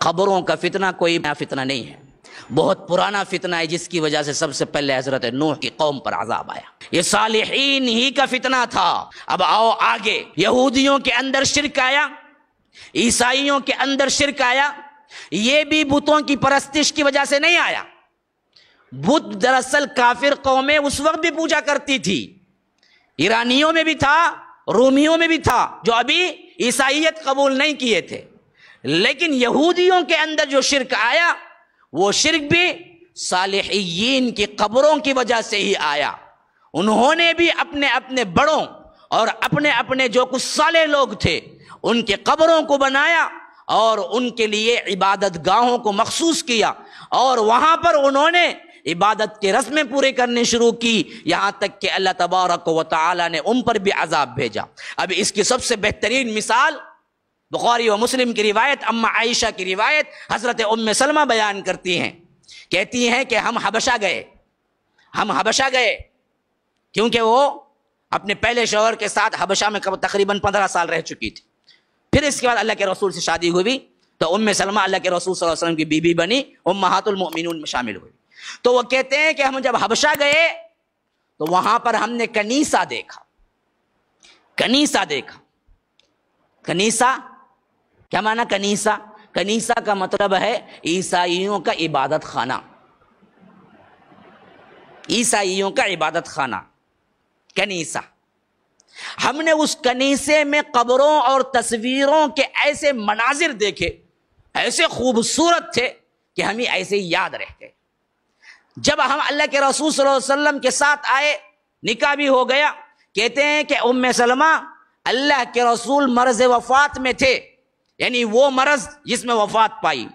قبروں کا فتنہ کوئی نیا فتنہ نہیں ہے، بہت پرانا فتنہ ہے، جس کی وجہ سے سب سے پہلے حضرت نوح کی قوم پر عذاب آیا۔ یہ صالحین ہی کا فتنہ تھا۔ اب آؤ آگے، یہودیوں کے اندر شرک آیا، عیسائیوں کے اندر شرک آیا، یہ بھی بتوں کی پرستش کی وجہ سے نہیں آیا۔ بت دراصل کافر قومیں اس وقت بھی پوجا کرتی تھی، ایرانیوں میں بھی تھا، رومیوں میں بھی تھا، جو ابھی عیسائیت قبول نہیں کیے تھے۔ لیکن یہودیوں کے اندر جو شرک آیا، وہ شرک بھی صالحین کی قبروں کی وجہ سے ہی آیا۔ انہوں نے بھی اپنے اپنے بڑوں اور اپنے اپنے جو کچھ صالح لوگ تھے ان کے قبروں کو بنایا اور ان کے لیے عبادت گاہوں کو مخصوص کیا، اور وہاں پر انہوں نے عبادت کے رسمیں پورے کرنے شروع کی، یہاں تک کہ اللہ تبارک و تعالی نے ان پر بھی عذاب بھیجا۔ اب اس کی سب سے بہترین مثال بخاری و مسلم کی روایت، اما عائشہ کی روایت، حضرت ام سلمہ بیان کرتی ہیں، کہتی ہیں کہ ہم حبشہ گئے کیونکہ وہ اپنے پہلے شوہر کے ساتھ حبشہ میں تقریباً 15 سال رہ چکی تھی۔ پھر اس کے بعد اللہ کے رسول سے شادی ہوئی تو ام سلمہ اللہ کے رسول صلی اللہ علیہ وسلم کی بیوی بنی، امہات المؤمنون میں شامل ہوئی۔ تو وہ کہتے ہیں کہ ہم جب حبشہ گئے تو وہاں پر ہم نے کنیسہ دیکھا۔ کنیسہ کیا معنی؟ کنیسہ کا مطلب ہے عیسائیوں کا عبادت خانہ، عیسائیوں کا عبادت خانہ کنیسہ۔ ہم نے اس کنیسے میں قبروں اور تصویروں کے ایسے مناظر دیکھے، ایسے خوبصورت تھے کہ ہمیں ایسے ہی یاد رہ گئے۔ جب ہم اللہ کے رسول صلی اللہ علیہ وسلم کے ساتھ آئے، نکاح بھی ہو گیا، کہتے ہیں کہ ام سلمہ اللہ کے رسول مرض وفات میں تھے، یعنی وہ مرض جس میں وفات پائی،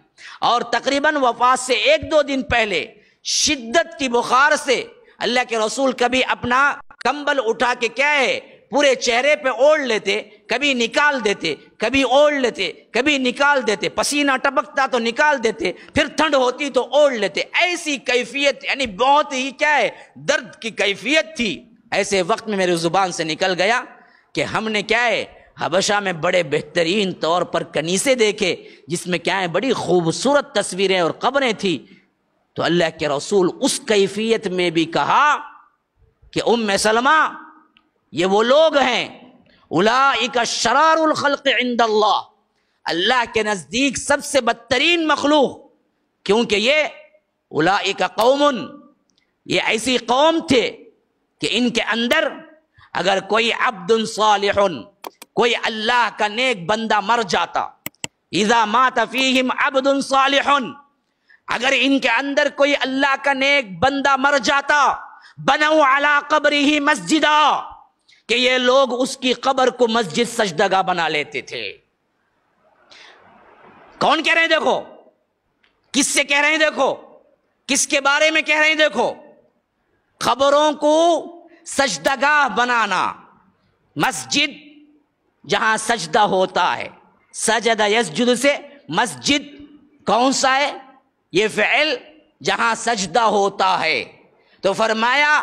اور تقریباً وفات سے 1-2 دن پہلے شدت کی بخار سے اللہ کے رسول کبھی اپنا کمبل اٹھا کے کیا ہے پورے چہرے پہ اوڑھ لیتے، کبھی نکال دیتے، کبھی اوڑھ لیتے، کبھی نکال دیتے، پسینہ ٹپکتا تو نکال دیتے، پھر ٹھنڈ ہوتی تو اوڑھ لیتے۔ ایسی کیفیت، یعنی بہت ہی کیا ہے درد کی کیفیت تھی۔ ایسے وقت میں میری زبان سے نکل گیا کہ ہم نے کیا ہے حبشہ میں بڑے بہترین طور پر کنیسے دیکھے، جس میں کیا ہے بڑی خوبصورت تصویریں اور قبریں تھی۔ تو اللہ کے رسول اس کیفیت میں بھی کہا کہ ام سلمہ یہ وہ لوگ ہیں، اولئک شرار الخلق عند اللہ، اللہ کے نزدیک سب سے بدترین مخلوق، کیونکہ یہ اولئک قوم، یہ ایسی قوم تھے کہ ان کے اندر اگر کوئی عبد صالح، کوئی اللہ کا نیک بندہ مر جاتا، اذا مات فیہم عبد صالح، اگر ان کے اندر کوئی اللہ کا نیک بندہ مر جاتا، بنوا علی قبرہ مسجدا، کہ یہ لوگ اس کی قبر کو مسجد سجدگاہ بنا لیتے تھے۔ کون کہہ رہے ہیں؟ دیکھو کس سے کہہ رہے ہیں، دیکھو کس کے بارے میں کہہ رہے ہیں، دیکھو قبروں کو سجدگاہ بنانا، مسجد جہاں سجدہ ہوتا ہے، سجد یسجد سے مسجد کون سا ہے؟ یہ فعل جہاں سجدہ ہوتا ہے۔ تو فرمایا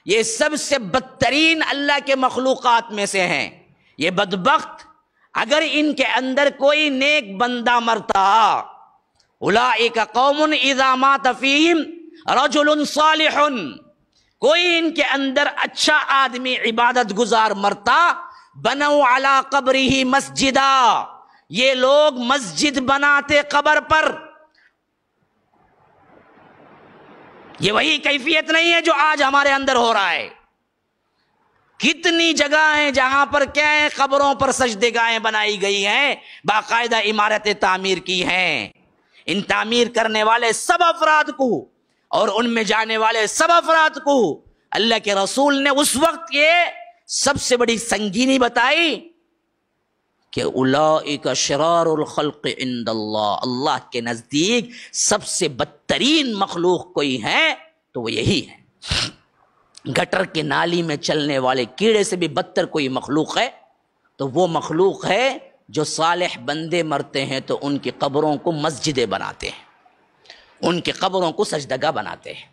یہ سب سے بدترین اللہ کے مخلوقات میں سے ہیں، یہ بدبخت اگر ان کے اندر کوئی نیک بندہ مرتا، اولئک قوم اذا مات فیہم رجل صالح، کوئی ان کے اندر اچھا آدمی عبادت گزار مرتا، بنوا علی قبرہ مسجدا، یہ لوگ مسجد بناتے قبر پر۔ یہ وہی کیفیت نہیں ہے جو آج ہمارے اندر ہو رہا ہے۔ کتنی جگہ ہیں جہاں پر کیا ہے قبروں پر سجدگاہیں بنائی گئی ہیں، باقاعدہ عمارتیں تعمیر کی ہیں۔ ان تعمیر کرنے والے سب افراد کو اور ان میں جانے والے سب افراد کو اللہ کے رسول نے اس وقت یہ سب سے بڑی سنگینی بتائی کہ اولئک شرار الخلق عند اللہ، اللہ کے نزدیک سب سے بدترین مخلوق کوئی ہے تو وہ یہی ہے۔ گٹر کے نالی میں چلنے والے کیڑے سے بھی بدتر کوئی مخلوق ہے تو وہ مخلوق ہے جو صالح بندے مرتے ہیں تو ان کی قبروں کو مسجدیں بناتے ہیں، ان کی قبروں کو سجدگاہ بناتے ہیں۔